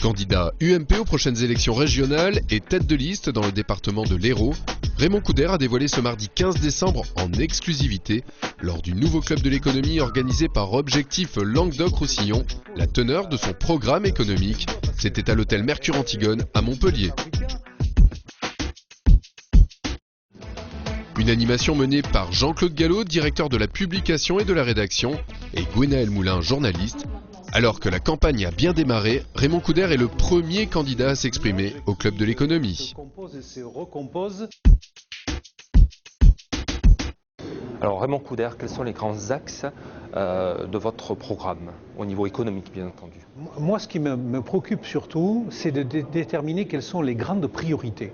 Candidat UMP aux prochaines élections régionales et tête de liste dans le département de l'Hérault, Raymond Couder a dévoilé ce mardi 15 décembre en exclusivité, lors du nouveau club de l'économie organisé par Objectif Languedoc-Roussillon, la teneur de son programme économique. C'était à l'hôtel Mercure Antigone à Montpellier. Une animation menée par Jean-Claude Gallo, directeur de la publication et de la rédaction, et Gwenaël Moulin, journaliste. Alors que la campagne a bien démarré, Raymond Couder est le premier candidat à s'exprimer au club de l'économie. Alors Raymond Couder, quels sont les grands axes de votre programme, au niveau économique bien entendu? Moi, ce qui me préoccupe surtout, c'est de déterminer quelles sont les grandes priorités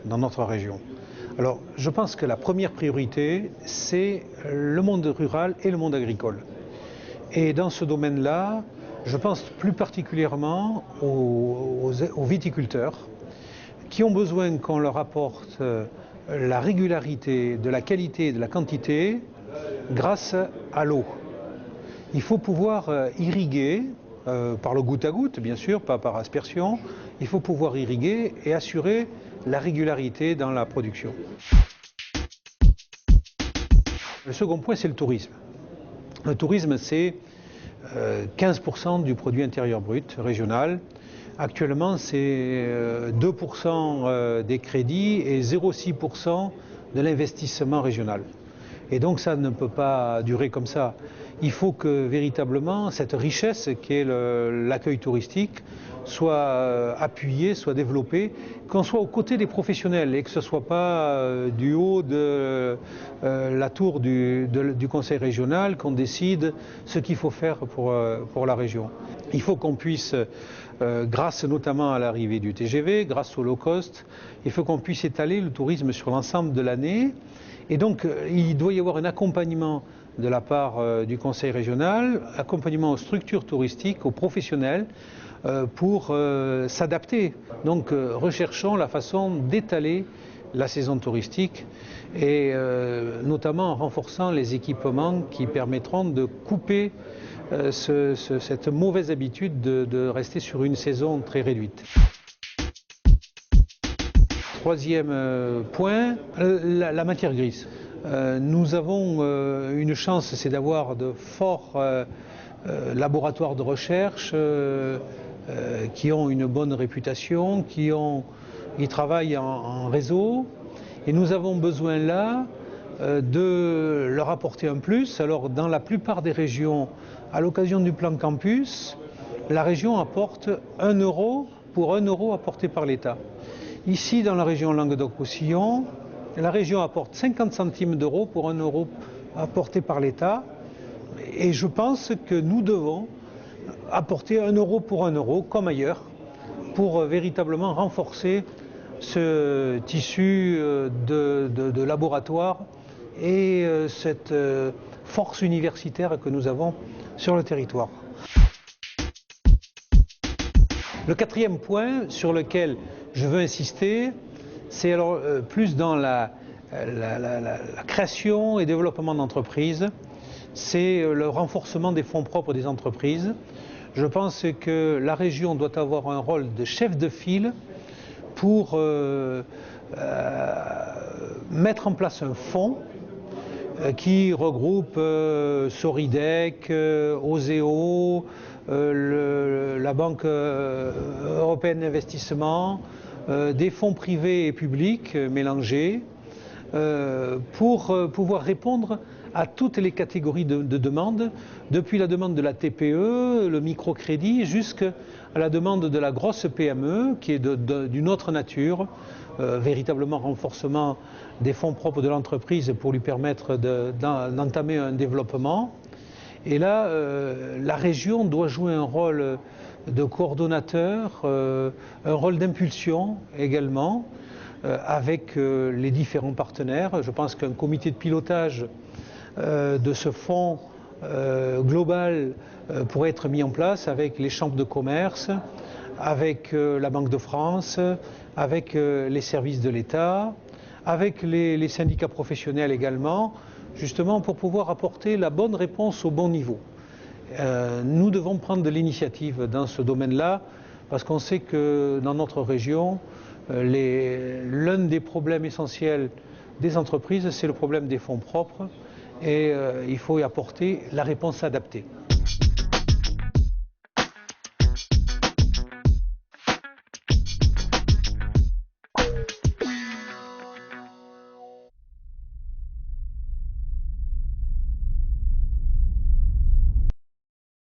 dans notre région. Alors, je pense que la première priorité, c'est le monde rural et le monde agricole. Et dans ce domaine-là, je pense plus particulièrement aux viticulteurs qui ont besoin qu'on leur apporte la régularité, de la qualité et de la quantité grâce à l'eau. Il faut pouvoir irriguer par le goutte à goutte, bien sûr, pas par aspersion. Il faut pouvoir irriguer et assurer la régularité dans la production. Le second point, c'est le tourisme. Le tourisme, c'est 15% du produit intérieur brut régional. Actuellement, c'est 2% des crédits et 0,6% de l'investissement régional. Et donc ça ne peut pas durer comme ça. Il faut que véritablement cette richesse qu'est l'accueil touristique soit appuyée, soit développée, qu'on soit aux côtés des professionnels et que ce ne soit pas du haut de la tour du conseil régional qu'on décide ce qu'il faut faire pour la région. Il faut qu'on puisse, grâce notamment à l'arrivée du TGV, grâce au low cost, il faut qu'on puisse étaler le tourisme sur l'ensemble de l'année. Et donc, il doit y avoir un accompagnement de la part du conseil régional, accompagnement aux structures touristiques, aux professionnels, pour s'adapter. Donc, recherchons la façon d'étaler la saison touristique et notamment en renforçant les équipements qui permettront de couper cette mauvaise habitude de rester sur une saison très réduite. Troisième point, la matière grise. Nous avons une chance, c'est d'avoir de forts laboratoires de recherche qui ont une bonne réputation, qui travaillent en réseau. Et nous avons besoin là de leur apporter un plus. Alors dans la plupart des régions, à l'occasion du plan campus, la région apporte 1 euro pour 1 euro apporté par l'État. Ici, dans la région Languedoc-Roussillon, la région apporte 50 centimes d'euros pour 1 euro apporté par l'État. Et je pense que nous devons apporter 1 euro pour 1 euro, comme ailleurs, pour véritablement renforcer ce tissu de laboratoire et cette force universitaire que nous avons sur le territoire. Le quatrième point sur lequel je veux insister, c'est alors plus dans la création et développement d'entreprises, c'est le renforcement des fonds propres des entreprises. Je pense que la région doit avoir un rôle de chef de file pour mettre en place un fonds qui regroupe Soridec, Oseo, la Banque européenne d'investissement, des fonds privés et publics mélangés, pour pouvoir répondre à toutes les catégories de demandes, depuis la demande de la TPE, le microcrédit, jusqu'à la demande de la grosse PME, qui est d'une autre nature, véritablement renforcement des fonds propres de l'entreprise pour lui permettre d'entamer un développement. Et là, la région doit jouer un rôle de coordonnateur, un rôle d'impulsion également, avec les différents partenaires. Je pense qu'un comité de pilotage de ce fonds global pourrait être mis en place avec les chambres de commerce, avec la Banque de France, avec les services de l'État, avec les syndicats professionnels également, justement pour pouvoir apporter la bonne réponse au bon niveau. Nous devons prendre de l'initiative dans ce domaine-là parce qu'on sait que dans notre région, l'un des problèmes essentiels des entreprises, c'est le problème des fonds propres et il faut y apporter la réponse adaptée.